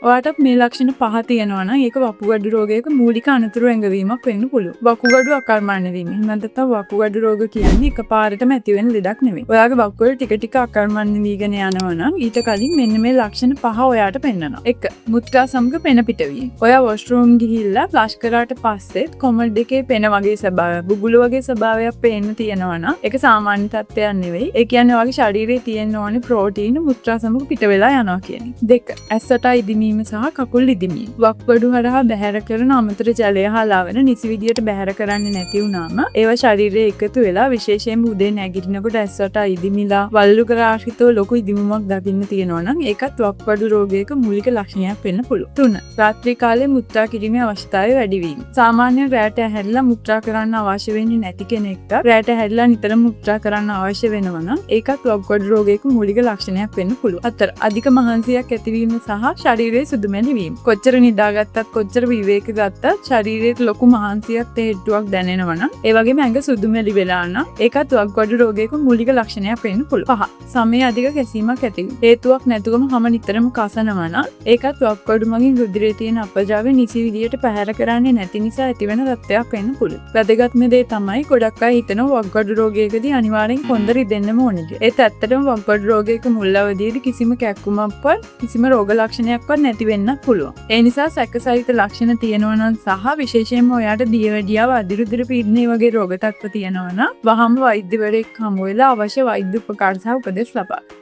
ඔයාටත් මේ ලක්ෂණ 5 තියෙනවා නම් ඒක වකුගඩු රෝගයක මූලික අනතුරු ඇඟවීමක් වෙන්න පුළුවන්. වකුගඩු අකර්මණ්‍ය වීම. එහෙම නැත්නම් වකුගඩු රෝග කියන්නේ එකපාරටම ඇති වෙන ලෙඩක් නෙවෙයි. ඔයාගේ වකුගඩු ටික ටික අකර්මණ්‍ය වීගෙන යනවා නම් ඊට කලින් මෙන්න මේ ලක්ෂණ 5 ඔයාට පෙන්නනවා. 1. මුත්‍රා සමග පෙන පිටවීම. ඔයා වොෂ්රූම් ගිහිල්ලා ෆ්ලෂ් කරාට පස්සෙත් කොමඩ් එකේ පෙන වගේ ස්වභාවයක්, බුබුලු වගේ ස්වභාවයක් පේන්න තියෙනවා නම් ඒක සාමාන්‍ය තත්ත්වයක් නෙවෙයි. ඒ කියන්නේ ඔයාගේ ශරීරයේ තියෙන ඕනේ ප්‍රෝටීන මුත්‍රා සමග පිට වෙලා යනවා කියන්නේ. 2. ඇස්සට ඉදිමීම සහ කකුල් ඉදිමීම. වකුගඩු හරහා බැහැර කරන අමතර ජලය හා ලවණ නිසි විදියට බැහැර කරන්නේ නැති වුනාම ඒවා ශරීරයේ එකතු වෙලා විශේෂයෙන්ම උදේ නැගිටිනකොට ඇස්සට ඉදිමිලා වල්ලු කර ආශ්‍රිතව ලොකු ඉදිමීමක් දකින්න තියෙනවා නම් ඒකත් වකුගඩු රෝගයක මූලික ලක්ෂණයක් වෙන්න පුළුවන්. 3. රාත්‍රී කාලේ මුත්‍රා කිරීමේ අවශ්‍යතාවය වැඩි වීම. සාමාන්‍යයෙන් රැට ඇහැරිලා මුත්‍රා කරන්න අවශ්‍ය වෙන්නේ නැති කෙනෙක්ට රැට ඇහැරිලා නිතරම මුත්‍රා කරන්න අවශ්‍ය වෙනවා නම් ඒකත් වකුගඩු රෝගයක මූලික ලක්ෂණයක් වෙන්න පුළුවන්. 4. අධික මහන්සියක් ඇතිවීම සහ ශරීරයේ සුදුමැලි වීම. කොච්චර නිදාගත්තත් කොච්චර විවේක ගත්තත් ශරීරයේ ලොකු මහන්සියක් තෙහෙට්ටුවක් දැනෙනවා නම් ඒ වගේම ඇඟ සුදුමැලි වෙලා නම් ඒකත් වකුගඩු රෝගයක මූලික ලක්ෂණයක් වෙන්න පුළුවන්. 5. සමේ අධික කැසීමක් ඇති වීම. හේතුවක් නැතුවම හැම නිතරම කසනවා නම් ඒකත් වකුගඩු මගින් රුධිරයේ තියෙන අපජාවය නිසි විදියට පැහැර කරන්නේ නැති නිසා ඇතිවෙන තත්ත්වයක් වෙන්න පුළුවන්. වැදගත්ම දේ තමයි ගොඩක් අය හිතනවා වකුගඩු රෝගයකදී අනිවාර්යෙන් කොන්ද රිදෙන්නම ඕනේ කියලා. ඒත් ඇත්තටම වකුගඩු රෝගයක මුල් අවදියේදී කිසිම කැක්කුමක්වත් කිසිම රෝග ලක්ෂණයක්වත් නැති වෙන්නත් පුළුවන්. ඒ නිසා සැකසහිත ලක්ෂණ තියෙනවා නම් සහ විශේෂයෙන්ම ඔයාට දියවැඩියාව අදිරුදිර පීඩනය වගේ රෝග තත්ත්ව තියෙනවා නම් වහාම වෛද්‍යවරයෙක් හමු වෙලා අවශ්‍ය වෛද්‍ය උපකාර සහ උපදෙස් ලබා ගන්න.